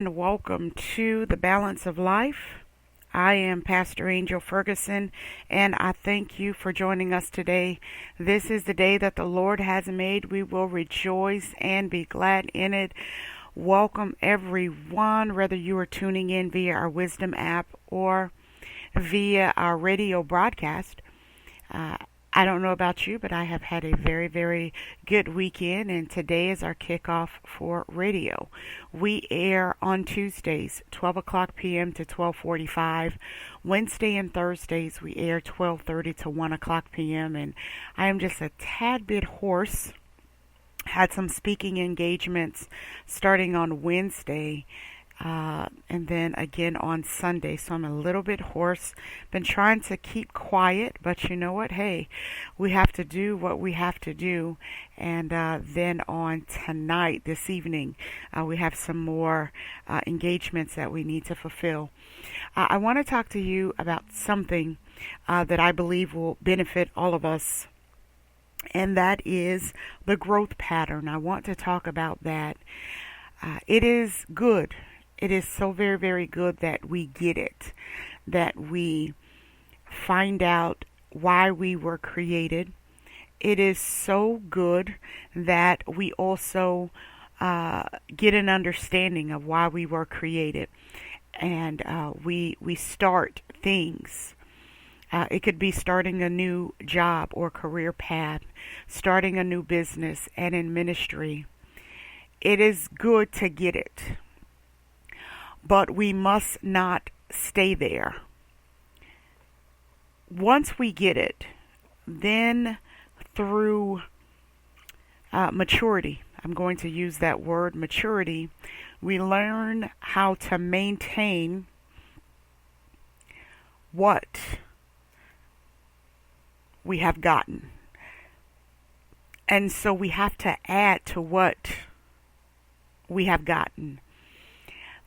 and welcome to the Balance of Life. I am Pastor Angel Ferguson, and I thank you for joining us today. This is the day that the Lord has made. We will rejoice and be glad in it. Welcome, everyone, whether you are tuning in via our Wisdom app or via our radio broadcast. Uh, I don't know about you, but I have had a very, very good weekend, and today is our kickoff for radio. We air on Tuesdays, 12 o'clock p.m. to 12:45. Wednesday and Thursdays, we air 12:30 to 1 o'clock p.m., and I am just a tad bit hoarse. Had some speaking engagements starting on Wednesday, and then again on Sunday. So I'm a little bit hoarse. Been trying to keep quiet, but you know what? Hey, we have to do what we have to do. And then on tonight, this evening, we have some more engagements that we need to fulfill. I want to talk to you about something that I believe will benefit all of us. And that is the growth pattern. I want to talk about that. It is good. It is so very, very good that we get it, that we find out why we were created. It is so good that we also get an understanding of why we were created, and we start things. It could be starting a new job or career path, starting a new business, and in ministry. It is good to get it, but we must not stay there. Once we get it, then through maturity, I'm going to use that word maturity, we learn how to maintain what we have gotten. And so we have to add to what we have gotten.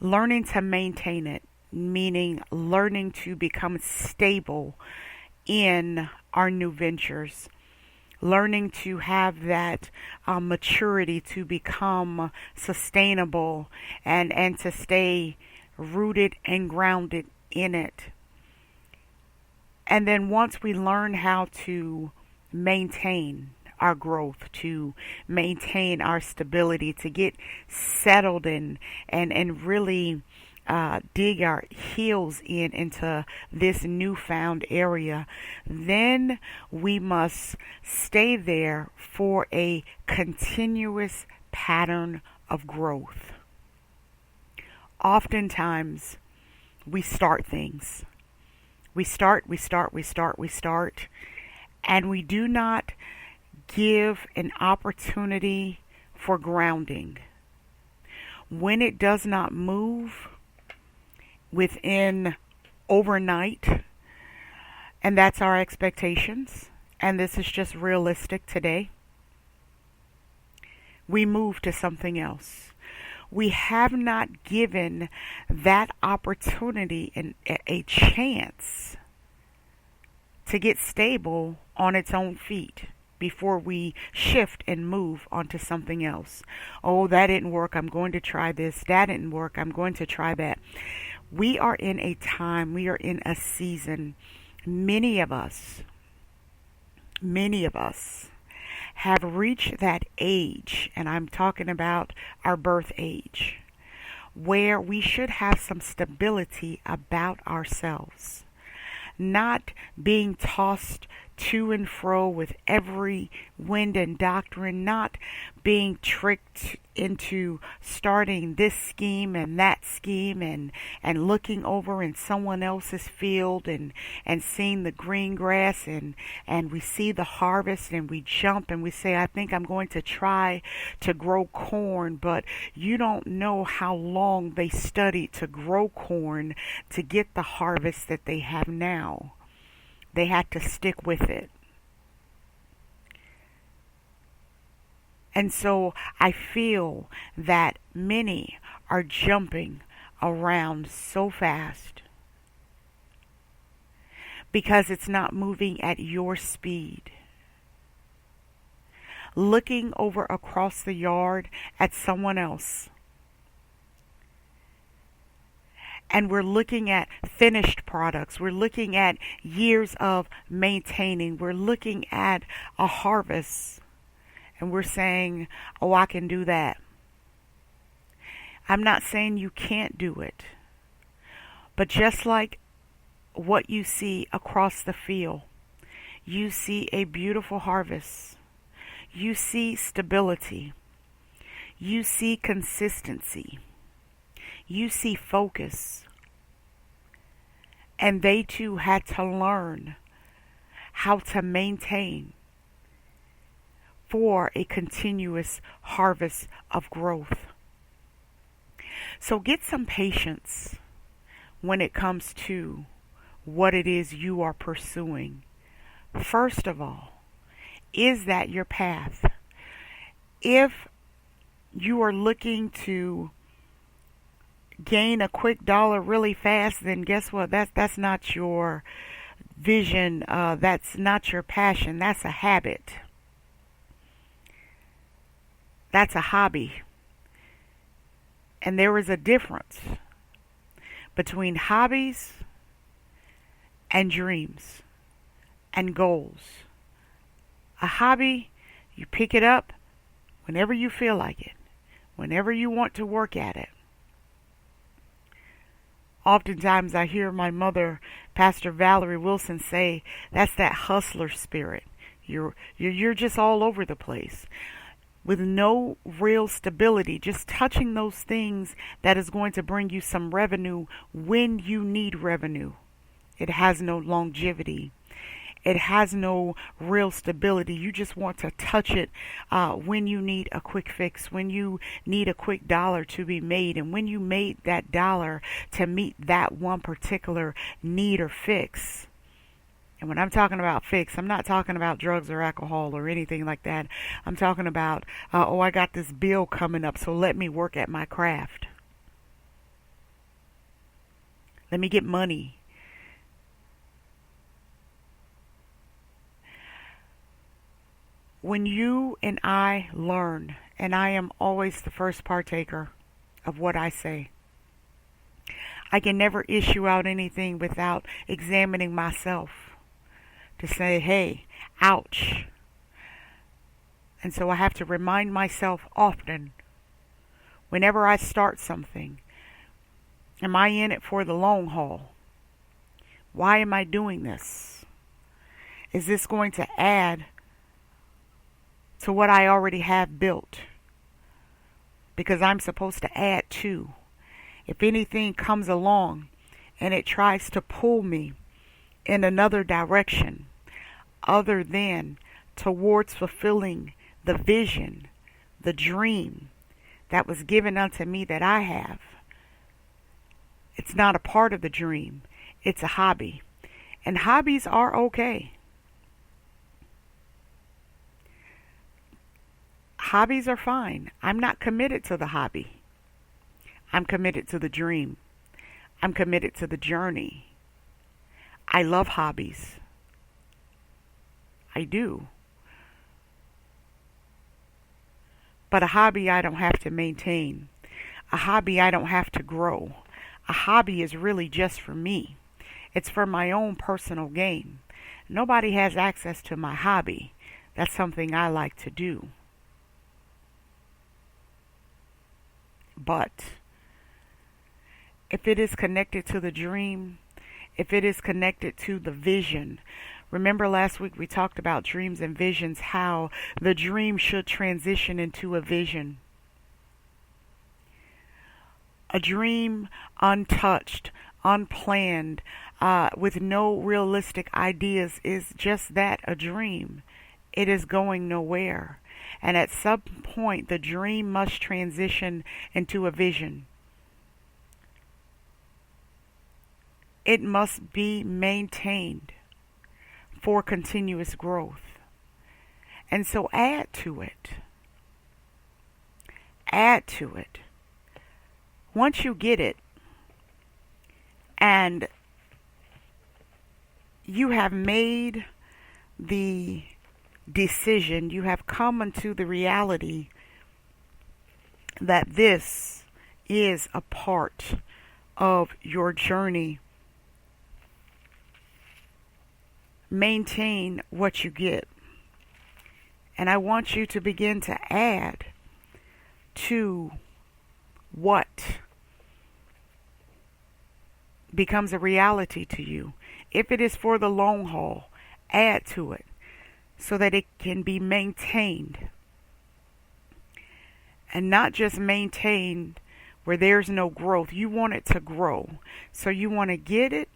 Learning to maintain it, meaning learning to become stable in our new ventures. Learning to have that maturity to become sustainable and to stay rooted and grounded in it. And then once we learn how to maintain our growth, to maintain our stability, to get settled and really dig our heels into this newfound area, then we must stay there for a continuous pattern of growth. Oftentimes, we start things. We start, and we do not give an opportunity for grounding. When it does not move within overnight, and that's our expectations, and this is just realistic today, we move to something else. We have not given that opportunity a chance to get stable on its own feet before we shift and move onto something else. Oh, that didn't work. I'm going to try this. That didn't work. I'm going to try that. We are in a time, we are in a season. Many of us have reached that age, and I'm talking about our birth age, where we should have some stability about ourselves, not being tossed to and fro with every wind and doctrine, not being tricked into starting this scheme and that scheme and looking over in someone else's field and seeing the green grass and we see the harvest and we jump and we say, I think I'm going to try to grow corn, but you don't know how long they studied to grow corn to get the harvest that they have now. They had to stick with it. And so I feel that many are jumping around so fast because it's not moving at your speed. Looking over across the yard at someone else and we're looking at finished products. We're looking at years of maintaining. We're looking at a harvest, and we're saying, oh, I can do that. I'm not saying you can't do it, but just like what you see across the field, you see a beautiful harvest. You see stability. You see consistency. You see focus. And they too had to learn how to maintain for a continuous harvest of growth. So get some patience when it comes to what it is you are pursuing. First of all, is that your path? If you are looking to gain a quick dollar really fast, then guess what? That's not your vision. That's not your passion. That's a habit. That's a hobby. And there is a difference between hobbies and dreams and goals. A hobby, you pick it up whenever you feel like it, whenever you want to work at it. Oftentimes I hear my mother, Pastor Valerie Wilson, say that's that hustler spirit. You're just all over the place with no real stability, just touching those things that is going to bring you some revenue when you need revenue. It has no longevity. It has no real stability. You just want to touch it when you need a quick fix, when you need a quick dollar to be made, and when you made that dollar to meet that one particular need or fix. And when I'm talking about fix, I'm not talking about drugs or alcohol or anything like that. I'm talking about, I got this bill coming up, so let me work at my craft. Let me get money. When you and I learn, and I am always the first partaker of what I say, I can never issue out anything without examining myself to say, hey, ouch. And so I have to remind myself often, whenever I start something, am I in it for the long haul? Why am I doing this? Is this going to add to what I already have built? Because I'm supposed to add to. If anything comes along and it tries to pull me in another direction other than towards fulfilling the vision, the dream that was given unto me that I have, it's not a part of the dream. It's a hobby. And hobbies are okay. Hobbies are fine. I'm not committed to the hobby. I'm committed to the dream. I'm committed to the journey. I love hobbies. I do. But a hobby I don't have to maintain. A hobby I don't have to grow. A hobby is really just for me. It's for my own personal gain. Nobody has access to my hobby. That's something I like to do. But if it is connected to the dream, if it is connected to the vision, remember last week we talked about dreams and visions, how the dream should transition into a vision. A dream untouched, unplanned, with no realistic ideas is just that, a dream. It is going nowhere. And at some point, the dream must transition into a vision. It must be maintained for continuous growth. And so add to it. Add to it. Once you get it, and you have made the decision, you have come into the reality that this is a part of your journey, maintain what you get. And I want you to begin to add to what becomes a reality to you. If it is for the long haul, add to it so that it can be maintained. And not just maintained where there's no growth. You want it to grow. So you want to get it.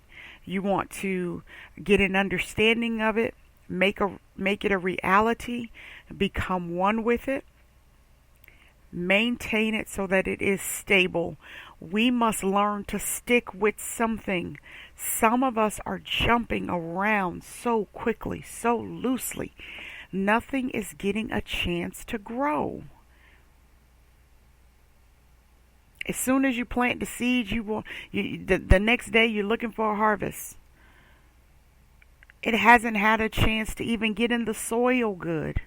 You want to get an understanding of it. Make it a reality. Become one with it. Maintain it so that it is stable. We must learn to stick with something. Some of us are jumping around so quickly, so loosely. Nothing is getting a chance to grow. As soon as you plant the seeds, the next day you're looking for a harvest. It hasn't had a chance to even get in the soil good.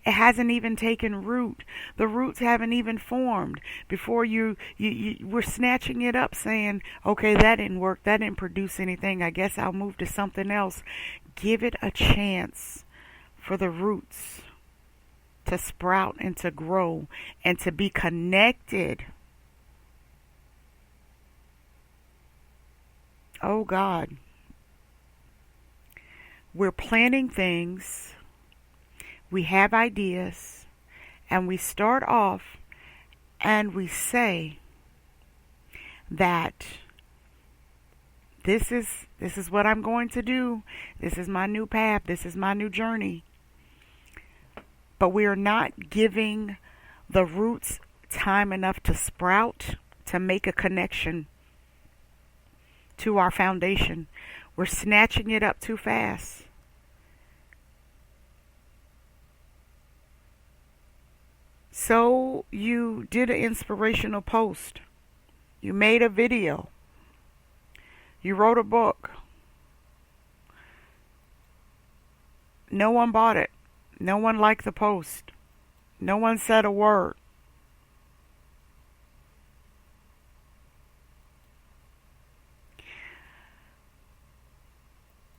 It hasn't even taken root. The roots haven't even formed before we're snatching it up saying, okay, that didn't work. That didn't produce anything. I guess I'll move to something else. Give it a chance for the roots to sprout and to grow and to be connected. Oh God. We're planning things. We have ideas, and we start off and we say that this is what I'm going to do. This is my new path. This is my new journey. But we are not giving the roots time enough to sprout, to make a connection to our foundation. We're snatching it up too fast. So you did an inspirational post. You made a video. You wrote a book. No one bought it. No one liked the post. No one said a word.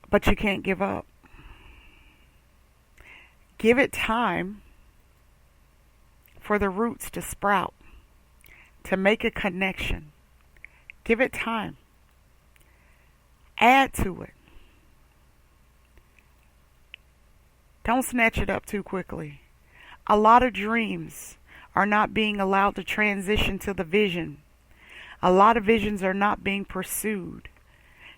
But you can't give up. Give it time for the roots to sprout, to make a connection. Give it time. Add to it. Don't snatch it up too quickly. A lot of dreams are not being allowed to transition to the vision. A lot of visions are not being pursued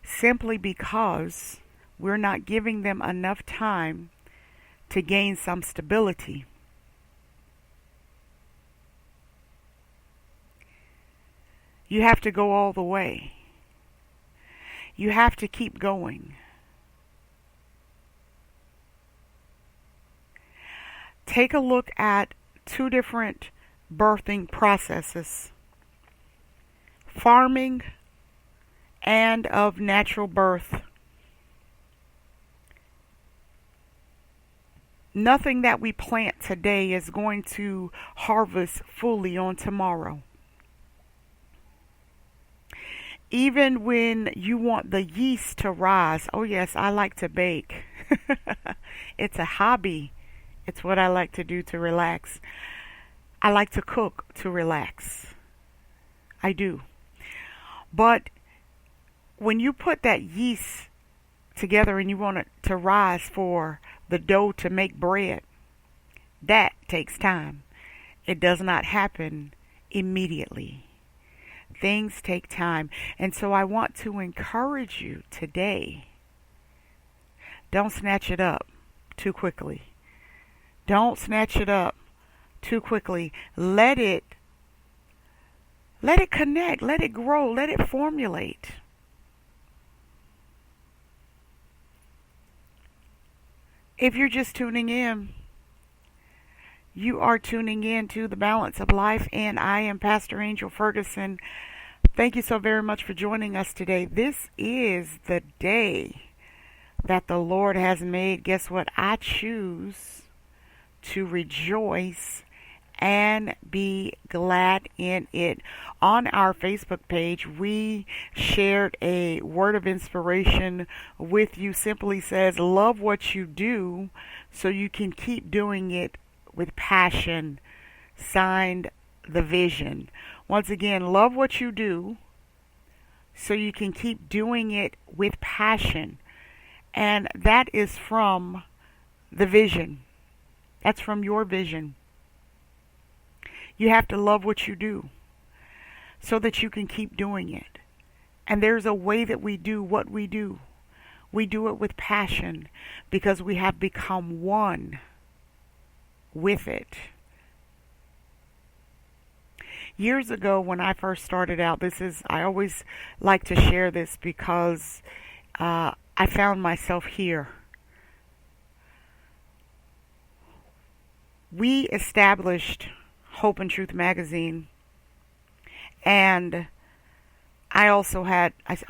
simply because we're not giving them enough time to gain some stability. You have to go all the way. You have to keep going. Take a look at two different birthing processes: farming and of natural birth. Nothing that we plant today is going to harvest fully on tomorrow. Even when you want the yeast to rise, oh yes, I like to bake. It's a hobby. It's what I like to do to relax. I like to cook to relax. I do. But when you put that yeast together and you want it to rise for the dough to make bread, that takes time. It does not happen immediately. Things take time. And so I want to encourage you today. Don't snatch it up too quickly. Don't snatch it up too quickly. Let it connect. Let it grow. Let it formulate. If you're just tuning in, you are tuning in to The Balance of Life, and I am Pastor Angel Ferguson. Thank you so very much for joining us today. This is the day that the Lord has made. Guess what? I choose to rejoice and be glad in it. On our Facebook page, we shared a word of inspiration with you. Simply says, love what you do so you can keep doing it with passion. Signed, The Vision. Once again, love what you do so you can keep doing it with passion. And that is from The Vision. That's from your vision. You have to love what you do so that you can keep doing it. And there's a way that we do what we do. We do it with passion because we have become one with it. Years ago when I first started out, I always like to share this because I found myself here. We established Hope and Truth magazine, and I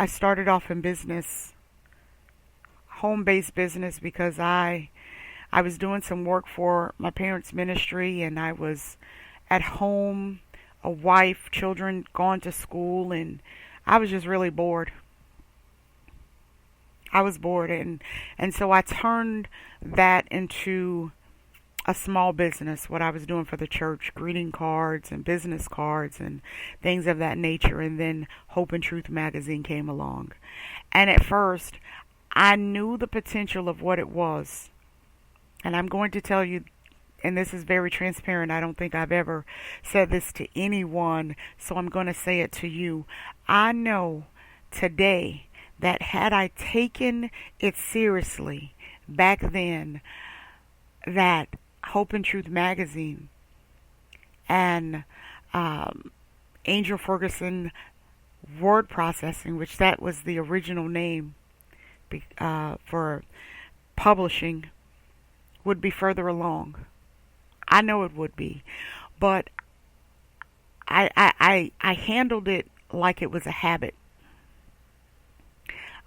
started off in business, home-based business, because I was doing some work for my parents' ministry, and I was at home, a wife, children gone to school, and I was just really bored. I was bored, and so I turned that into a small business, what I was doing for the church, greeting cards and business cards and things of that nature. And then Hope and Truth magazine came along. And at first, I knew the potential of what it was. And I'm going to tell you, and this is very transparent, I don't think I've ever said this to anyone, so I'm going to say it to you. I know today that had I taken it seriously back then, that Hope and Truth magazine and Angel Ferguson Word Processing, which that was the original name for publishing, would be further along. I know it would be, but I handled it like it was a habit.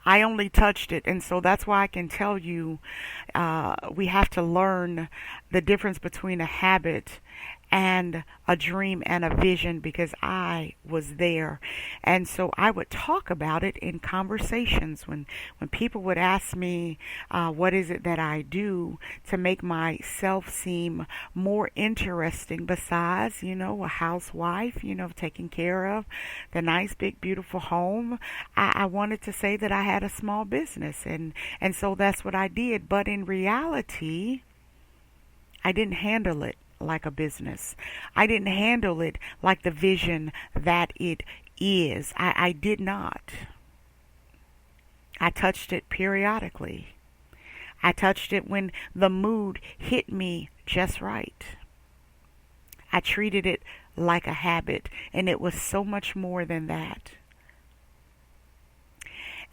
I only touched it, and so that's why I can tell you we have to learn the difference between a habit and a dream and a vision, because I was there. And so I would talk about it in conversations when people would ask me what is it that I do to make myself seem more interesting besides, a housewife, taking care of the nice big beautiful home. I wanted to say that I had a small business, and so that's what I did. But in reality, I didn't handle it like a business. I didn't handle it like the vision that it is. I did not. I touched it periodically. I touched it when the mood hit me just right. I treated it like a habit, and it was so much more than that.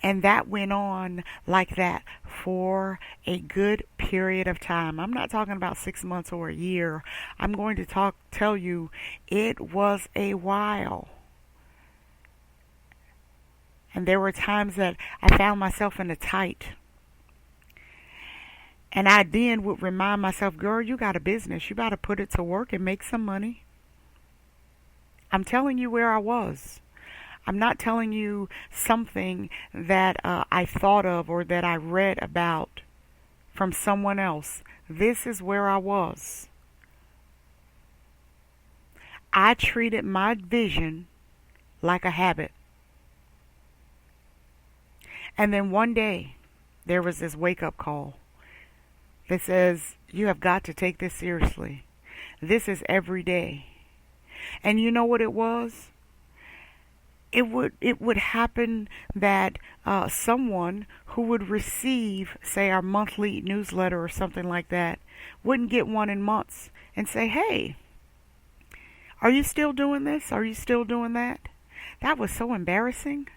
And that went on like that for a good period of time. I'm not talking about 6 months or a year. I'm going to tell you it was a while. And there were times that I found myself in a tight. And I then would remind myself, girl, you got a business. You got to put it to work and make some money. I'm telling you where I was. I'm not telling you something that I thought of or that I read about from someone else. This is where I was. I treated my vision like a habit. And then one day, there was this wake-up call that says, you have got to take this seriously. This is every day. And you know what it was? It would happen that someone who would receive, say, our monthly newsletter or something like that, wouldn't get one in months and say, hey, are you still doing this? Are you still doing that? That was so embarrassing.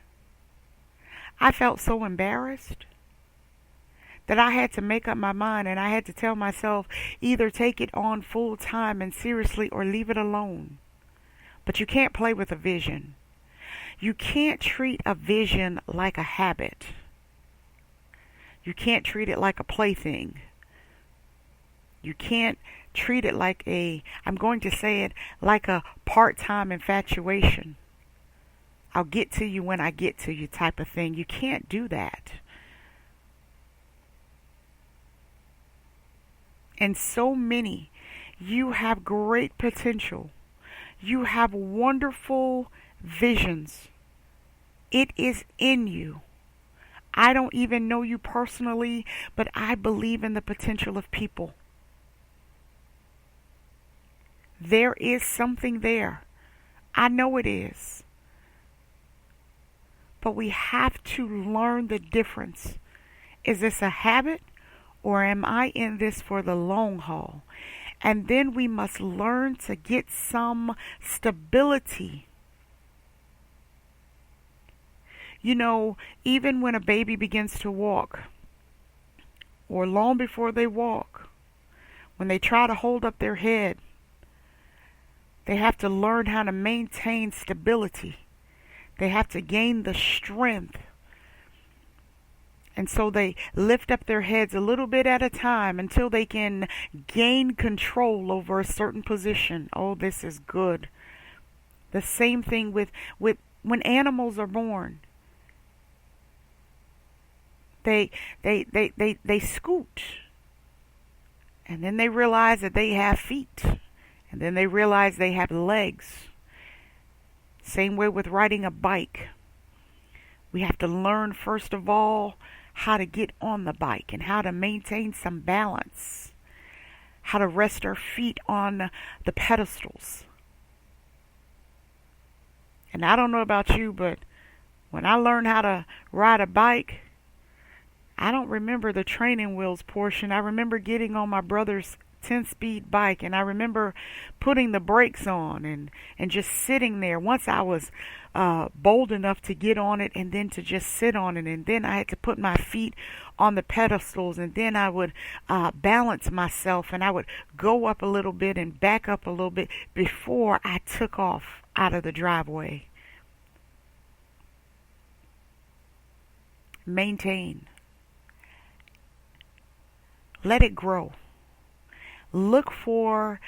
I felt so embarrassed that I had to make up my mind, and I had to tell myself, either take it on full time and seriously or leave it alone. But you can't play with a vision. You can't treat a vision like a habit. You can't treat it like a plaything. You can't treat it like I'm going to say it, like a part-time infatuation. I'll get to you when I get to you type of thing. You can't do that. And so many, you have great potential. You have wonderful visions. It is in you. I don't even know you personally, but I believe in the potential of people. There is something there. I know it is. But we have to learn the difference. Is this a habit, or am I in this for the long haul? And then we must learn to get some stability. You know, even when a baby begins to walk, or long before they walk, when they try to hold up their head, they have to learn how to maintain stability. They have to gain the strength. And so they lift up their heads a little bit at a time until they can gain control over a certain position. Oh, this is good. The same thing with when animals are born. They scoot. And then they realize that they have feet. And then they realize they have legs. Same way with riding a bike. We have to learn, first of all, how to get on the bike and how to maintain some balance. How to rest our feet on the pedestals. And I don't know about you, but when I learned how to ride a bike, I don't remember the training wheels portion. I remember getting on my brother's 10-speed bike, and I remember putting the brakes on and just sitting there. Once I was bold enough to get on it and then to just sit on it, and then I had to put my feet on the pedestals, and then I would balance myself, and I would go up a little bit and back up a little bit before I took off out of the driveway. Maintain. Let it grow. Look for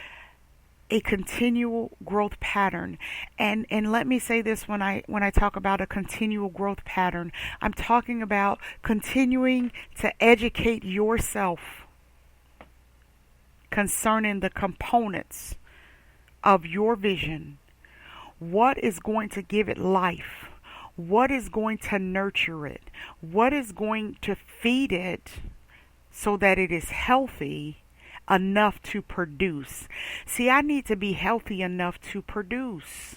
a continual growth pattern. And let me say this, when I talk about a continual growth pattern, I'm talking about continuing to educate yourself concerning the components of your vision. What is going to give it life? What is going to nurture it? What is going to feed it so that it is healthy enough to produce? See, I need to be healthy enough to produce.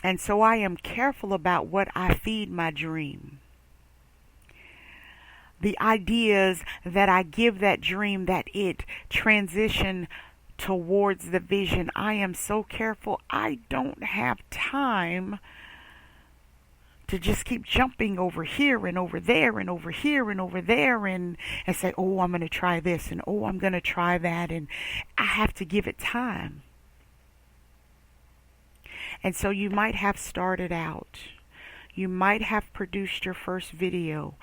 And so I am careful about what I feed my dream. The ideas that I give that dream, that it transition towards the vision. I am so careful. I don't have time to just keep jumping over here and over there and over here and over there and say, oh, I'm going to try this and oh, I'm going to try that. And I have to give it time. And so you might have started out. You might have produced your first video.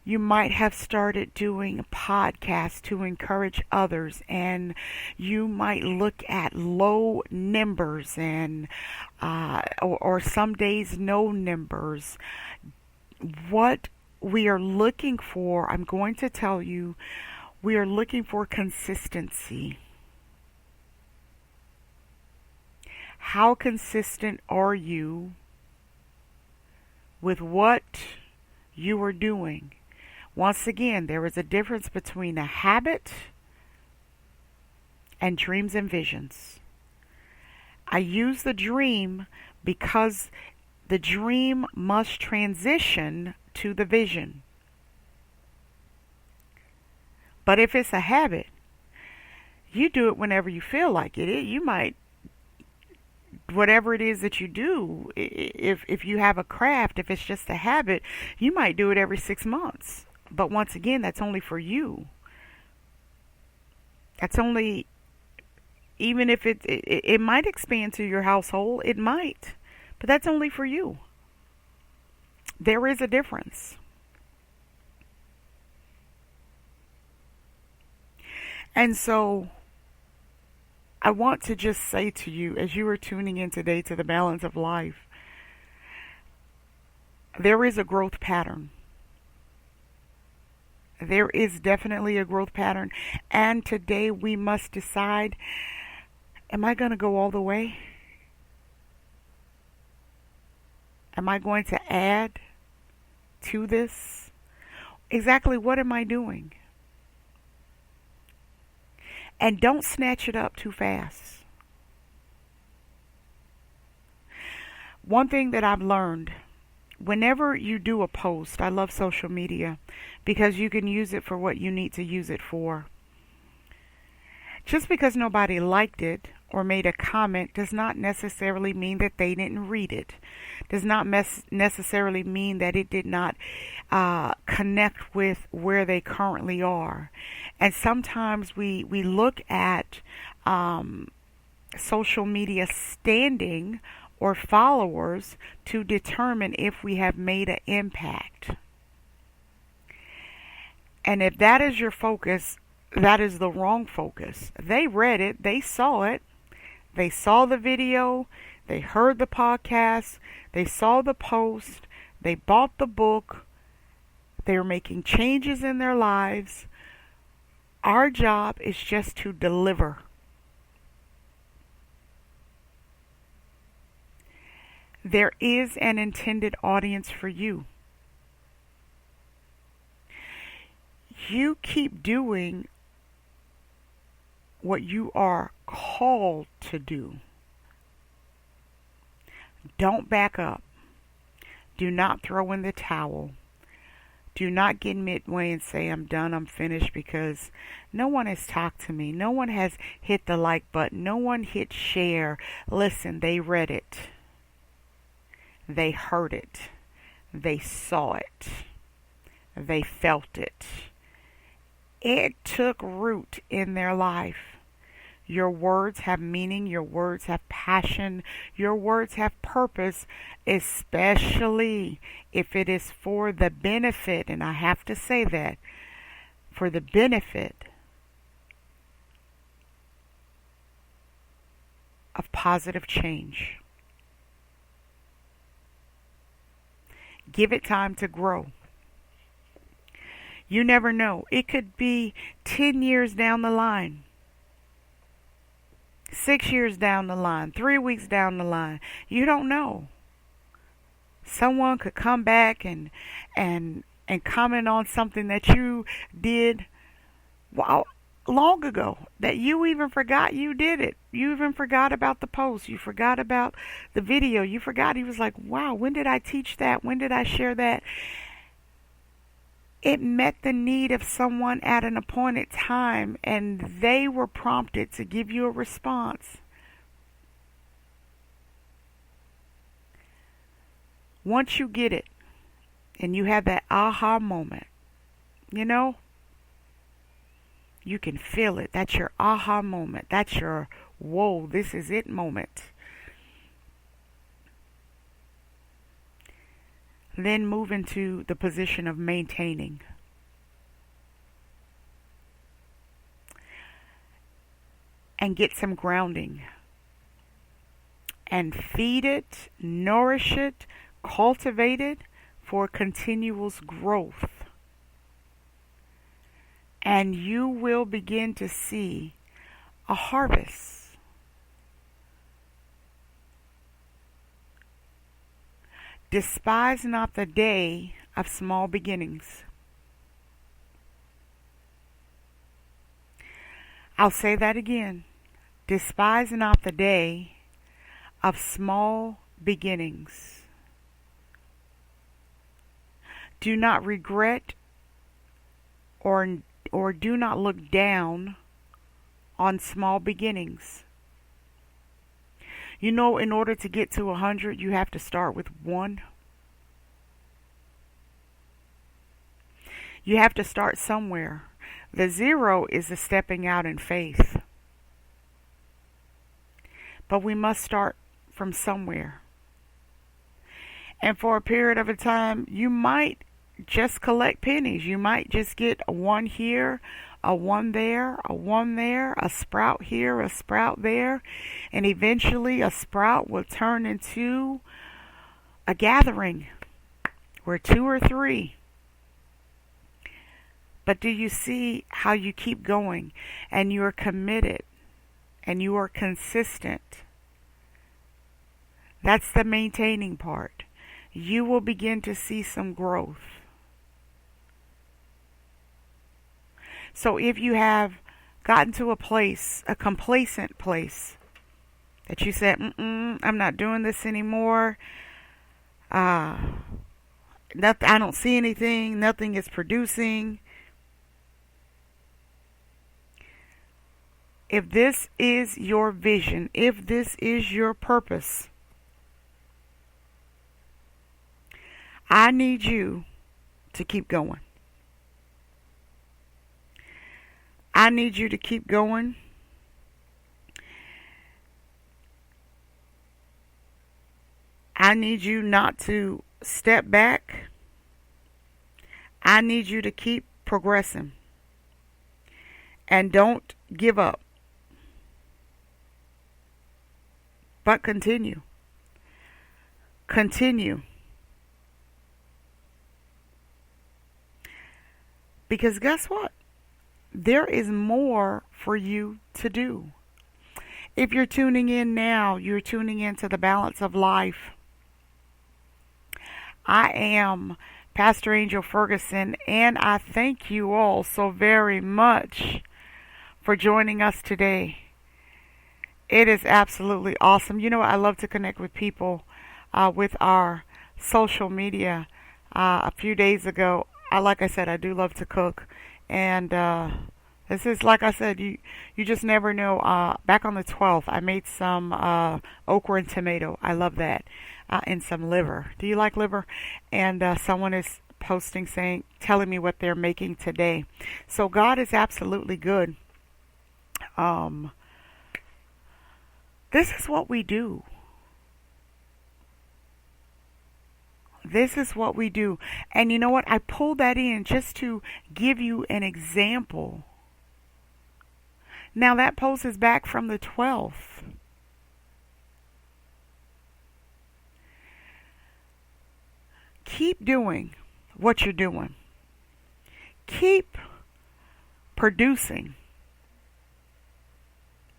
You might have started doing a podcast to encourage others, and you might look at low numbers and or some days no numbers. What we are looking for, I'm going to tell you, we are looking for consistency. How consistent are you with what you are doing? Once again, there is a difference between a habit and dreams and visions. I use the dream because the dream must transition to the vision. But if it's a habit, you do it whenever you feel like it. You might, whatever it is that you do, if you have a craft, if it's just a habit, you might do it every 6 months. But once again, that's only for you. That's only, even if it might expand to your household, it might, but that's only for you. There is a difference. And so I want to just say to you, as you are tuning in today to the balance of life, there is a growth pattern. There is definitely a growth pattern. And today we must decide, am I going to go all the way? Am I going to add to this? Exactly what am I doing? And don't snatch it up too fast. One thing that I've learned, whenever you do a post, I love social media because you can use it for what you need to use it for. Just because nobody liked it or made a comment does not necessarily mean that they didn't read it. Does not necessarily mean that it did not connect with where they currently are. And sometimes we look at social media standing or followers to determine if we have made an impact. And if that is your focus, that is the wrong focus. They read it, they saw the video, they heard the podcast, they saw the post, they bought the book, they were making changes in their lives. Our job is just to deliver. There is an intended audience for you. You keep doing what you are called to do. Don't back up. Do not throw in the towel. Do not get midway and say, I'm done, I'm finished, because no one has talked to me. No one has hit the like button. No one hit share. Listen, they read it. They heard it. They saw it. They felt it. It took root in their life. Your words have meaning. Your words have passion. Your words have purpose, especially if it is for the benefit, and I have to say that, for the benefit of positive change. Give it time to grow. You never know. It could be 10 years down the line, 6 years down the line, 3 weeks down the line. You don't know. Someone could come back and comment on something that you did long ago, that you even forgot you did it. You even forgot about the post. You forgot about the video. You forgot. He was like, wow, when did I teach that? When did I share that? It met the need of someone at an appointed time, and they were prompted to give you a response. Once you get it and you have that aha moment, you know, you can feel it. That's your aha moment. That's your whoa, this is it moment. Then move into the position of maintaining. And get some grounding. And feed it, nourish it, cultivate it for continuous growth. And you will begin to see a harvest. Despise not the day of small beginnings. I'll say that again. Despise not the day of small beginnings. Do not regret or do not look down on small beginnings. You know, in order to get to 100, you have to start with 1. You have to start somewhere. The 0 is the stepping out in faith. But we must start from somewhere. And for a period of a time, you might just collect pennies. You might just get a 1 here, a one there, a one there, a sprout here, a sprout there, and eventually a sprout will turn into a gathering where two or three. But do you see how you keep going and you are committed and you are consistent? That's the maintaining part. You will begin to see some growth. So if you have gotten to a place, a complacent place, that you said, I'm not doing this anymore. I don't see anything. Nothing is producing. If this is your vision, if this is your purpose, I need you to keep going. I need you to keep going. I need you not to step back. I need you to keep progressing. And don't give up. But continue. Continue. Because guess what? There is more for you to do. If you're tuning in now, you're tuning into the Balance of Life. I am Pastor Angel Ferguson, and I thank you all so very much for joining us today. It is absolutely awesome. You know, I love to connect with people with our social media. A few days ago, like I said, I do love to cook. And this is, like I said, you just never know. Back on the 12th, I made some okra and tomato. I love that. And some liver. Do you like liver? And someone is posting telling me what they're making today. So God is absolutely good. This is what we do. This is what we do. And you know what? I pulled that in just to give you an example. Now that post is back from the 12th. Keep doing what you're doing. Keep producing.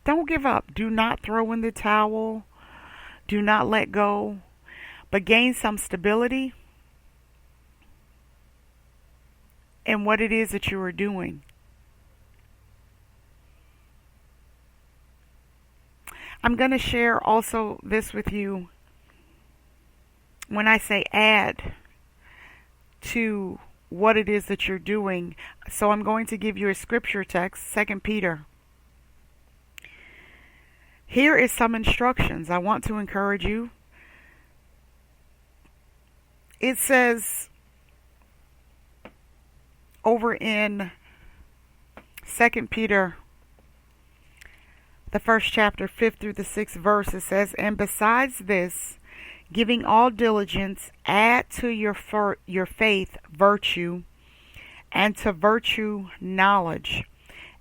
Don't give up. Do not throw in the towel. Do not let go. But gain some stability in what it is that you are doing. I'm going to share also this with you. When I say add to what it is that you're doing, so I'm going to give you a scripture text, 2 Peter. Here is some instructions. I want to encourage you. It says over in 2 Peter, the first chapter, 5th through the 6th verse, it says, and besides this, giving all diligence, add to your faith virtue, and to virtue knowledge,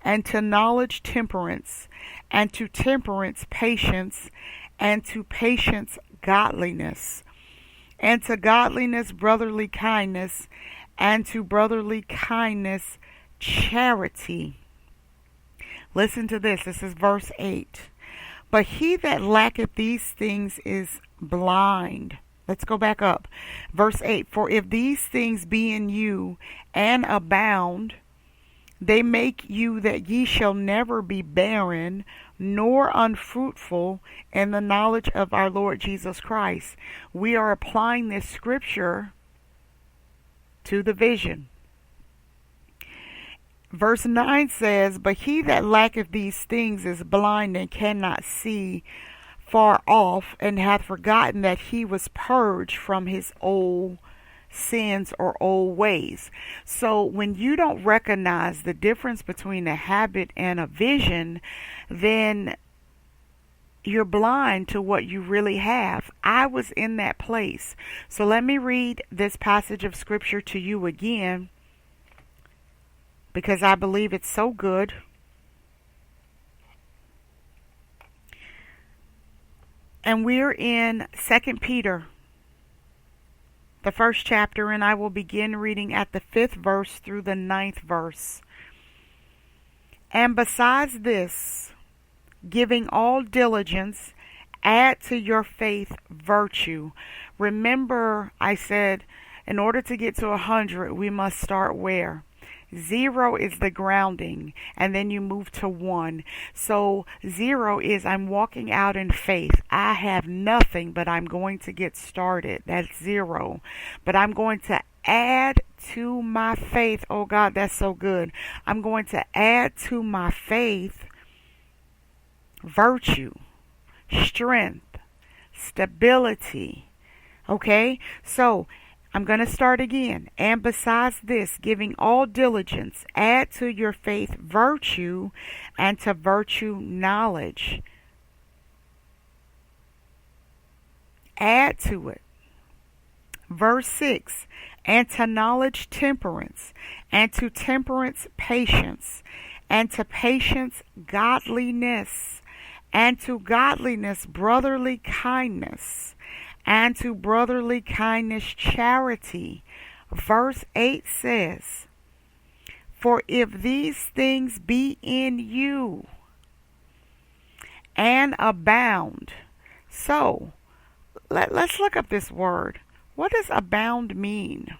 and to knowledge temperance, and to temperance patience, and to patience godliness, and to godliness brotherly kindness, and to brotherly kindness charity. Listen to this. This is verse 8. But he that lacketh these things is blind. Let's go back up. Verse 8. For if these things be in you and abound, they make you that ye shall never be barren, nor unfruitful in the knowledge of our Lord Jesus Christ. We are applying this scripture to the vision. Verse 9 says, but he that lacketh these things is blind and cannot see far off, and hath forgotten that he was purged from his old sins or old ways. So when you don't recognize the difference between a habit and a vision, then you're blind to what you really have. I was in that place. So let me read this passage of scripture to you again, because I believe it's so good. And we're in 2 Peter, the first chapter, and I will begin reading at the 5th verse through the 9th verse. And besides this, giving all diligence, add to your faith virtue. Remember, I said, in order to get to 100, we must start where? 0 is the grounding, and then you move to 1. So 0 is I'm walking out in faith. I have nothing, but I'm going to get started. That's 0. But I'm going to add to my faith. Oh God, that's so good. I'm going to add to my faith virtue, strength, stability. Okay? So I'm going to start again. And besides this, giving all diligence, add to your faith virtue, and to virtue knowledge. Add to it. Verse 6, and to knowledge temperance, and to temperance patience, and to patience godliness, and to godliness brotherly kindness, and to brotherly kindness charity. Verse 8 says, for if these things be in you and abound. So, let's look up this word. What does abound mean?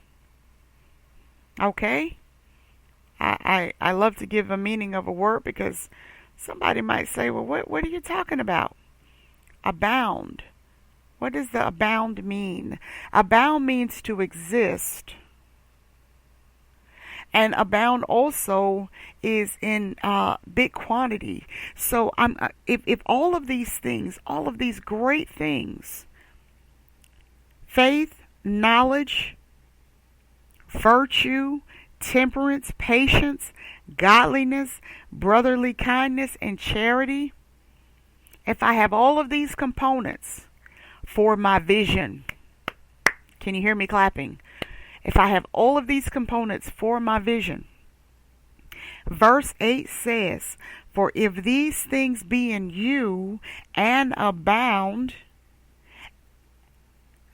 Okay? I love to give a meaning of a word because somebody might say, well, what are you talking about? Abound. What does the abound mean? Abound means to exist. And abound also is in big quantity. So if all of these things, all of these great things, faith, knowledge, virtue, temperance, patience, godliness, brotherly kindness, and charity, if I have all of these components for my vision. Can you hear me clapping? If I have all of these components for my vision. Verse 8 says, for if these things be in you and abound,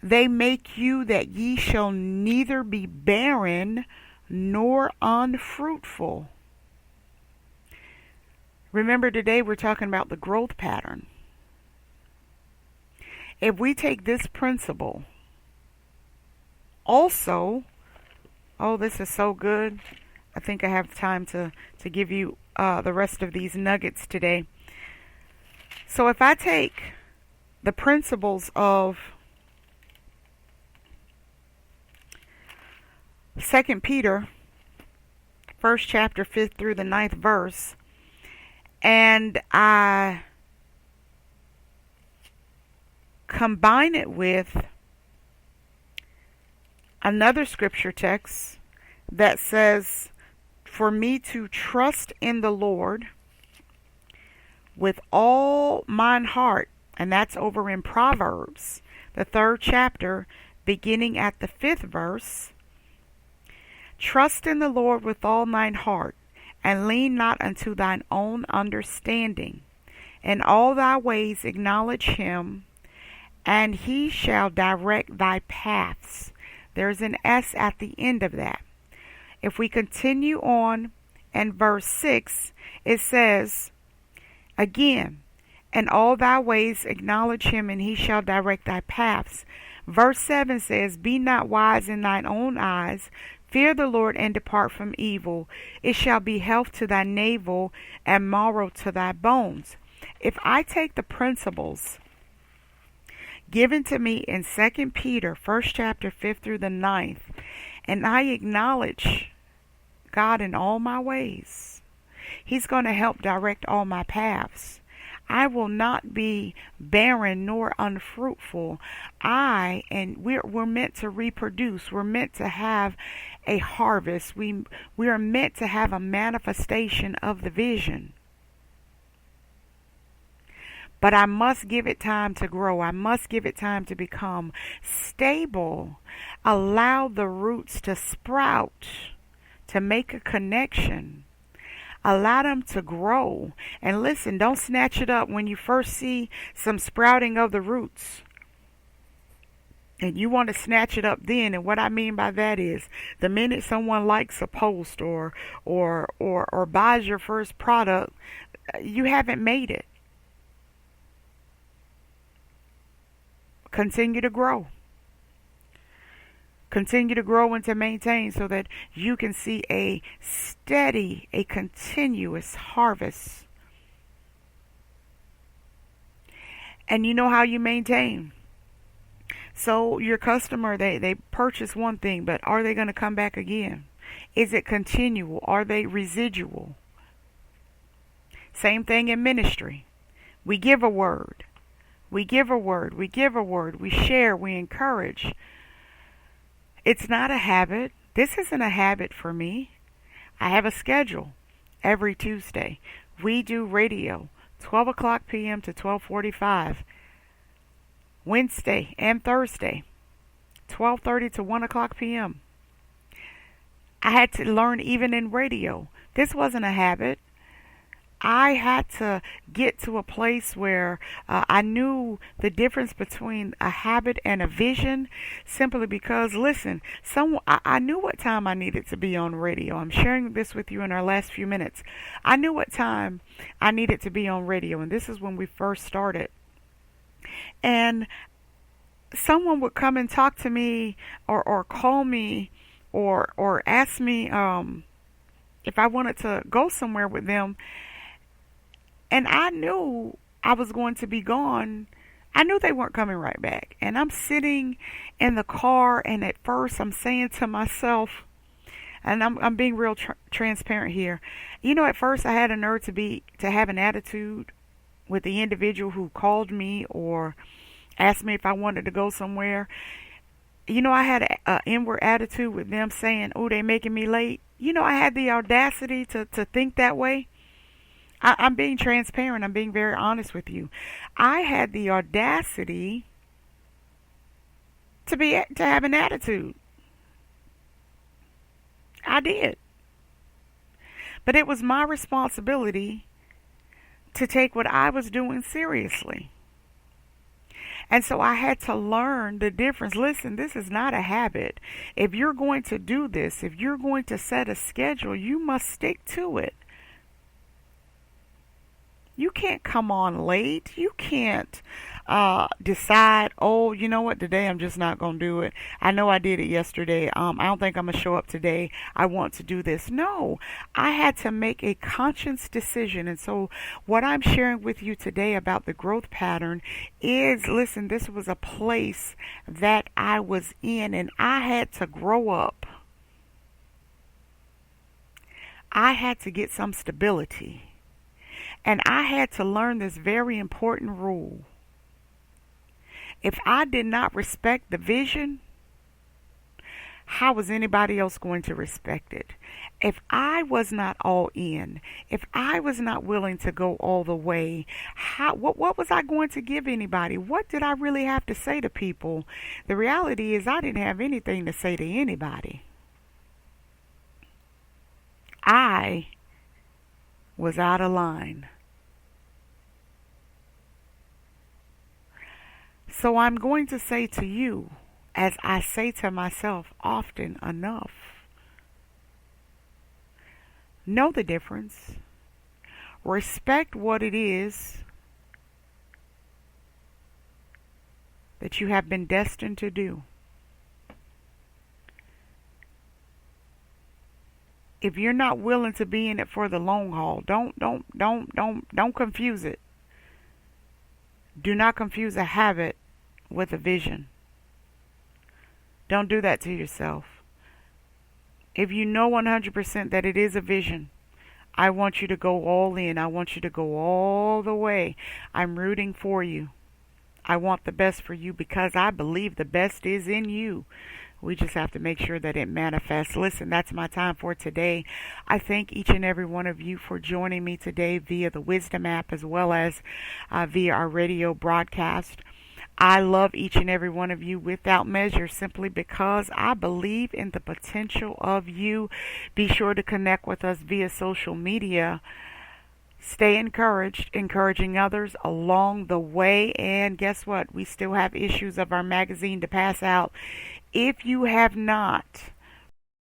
they make you that ye shall neither be barren nor unfruitful. Remember, today we're talking about the growth pattern. If we take this principle, also, oh, this is so good. I think I have time to give you the rest of these nuggets today. So if I take the principles of 2 Peter, first chapter, 5th through the 9th verse, and I combine it with another scripture text that says, for me to trust in the Lord with all mine heart, and that's over in Proverbs, the 3rd chapter, beginning at the 5th verse. Trust in the Lord with all thine heart, and lean not unto thine own understanding. In all thy ways acknowledge him, and he shall direct thy paths. There's an S at the end of that. If we continue on in verse 6, it says, again, in all thy ways acknowledge him, and he shall direct thy paths. Verse 7 says, be not wise in thine own eyes. Fear the Lord and depart from evil. It shall be health to thy navel and marrow to thy bones. If I take the principles given to me in 2 Peter, 1st chapter, 5th through the 9th, and I acknowledge God in all my ways, he's going to help direct all my paths. I will not be barren nor unfruitful. We're meant to reproduce. We're meant to have a harvest. We are meant to have a manifestation of the vision. But I must give it time to grow. I must give it time to become stable. Allow the roots to sprout, to make a connection. Allow them to grow. And listen, don't snatch it up when you first see some sprouting of the roots. And you want to snatch it up then. And what I mean by that is the minute someone likes a post or buys your first product, you haven't made it. Continue to grow. Continue to grow and to maintain so that you can see a steady, a continuous harvest. And you know how you maintain. So your customer, they purchase one thing, but are they going to come back again? Is it continual? Are they residual? Same thing in ministry. We give a word. We give a word. We give a word. We share. We encourage. It's not a habit. This isn't a habit for me. I have a schedule every Tuesday. We do radio, 12 o'clock p.m. to 12:45. Wednesday and Thursday, 12:30 to 1 o'clock p.m. I had to learn even in radio. This wasn't a habit. I had to get to a place where I knew the difference between a habit and a vision simply because, listen, I knew what time I needed to be on radio. I'm sharing this with you in our last few minutes. I knew what time I needed to be on radio, and this is when we first started. And someone would come and talk to me or call me or ask me if I wanted to go somewhere with them. And I knew I was going to be gone. I knew they weren't coming right back. And I'm sitting in the car, and at first I'm saying to myself, and I'm being real transparent here. You know, at first I had a nerve to have an attitude with the individual who called me or asked me if I wanted to go somewhere. You know, I had an inward attitude with them saying, "Oh, they making me late." You know, I had the audacity to think that way. I'm being transparent. I'm being very honest with you. I had the audacity to have an attitude. I did. But it was my responsibility to take what I was doing seriously. And so I had to learn the difference. Listen, this is not a habit. If you're going to do this, if you're going to set a schedule, you must stick to it. You can't come on late. You can't decide, oh, you know what, today I'm just not going to do it. I know I did it yesterday. I don't think I'm going to show up today. I want to do this. No, I had to make a conscious decision. And so what I'm sharing with you today about the growth pattern is, listen, this was a place that I was in, and I had to grow up. I had to get some stability. And I had to learn this very important rule. If I did not respect the vision, how was anybody else going to respect it? If I was not all in, if I was not willing to go all the way, what was I going to give anybody? What did I really have to say to people? The reality is I didn't have anything to say to anybody. I was out of line. So I'm going to say to you, as I say to myself often enough, know the difference. Respect what it is that you have been destined to do. If you're not willing to be in it for the long haul, don't confuse it. Do not confuse a habit with a vision. Don't do that to yourself. If you know 100% that it is a vision, I want you to go all in. I want you to go all the way. I'm rooting for you. I want the best for you because I believe the best is in you. We just have to make sure that it manifests. Listen, that's my time for today. I thank each and every one of you for joining me today via the Wisdom app as well as via our radio broadcast. I love each and every one of you without measure simply because I believe in the potential of you. Be sure to connect with us via social media. Stay encouraged, encouraging others along the way. And guess what? We still have issues of our magazine to pass out. If you have not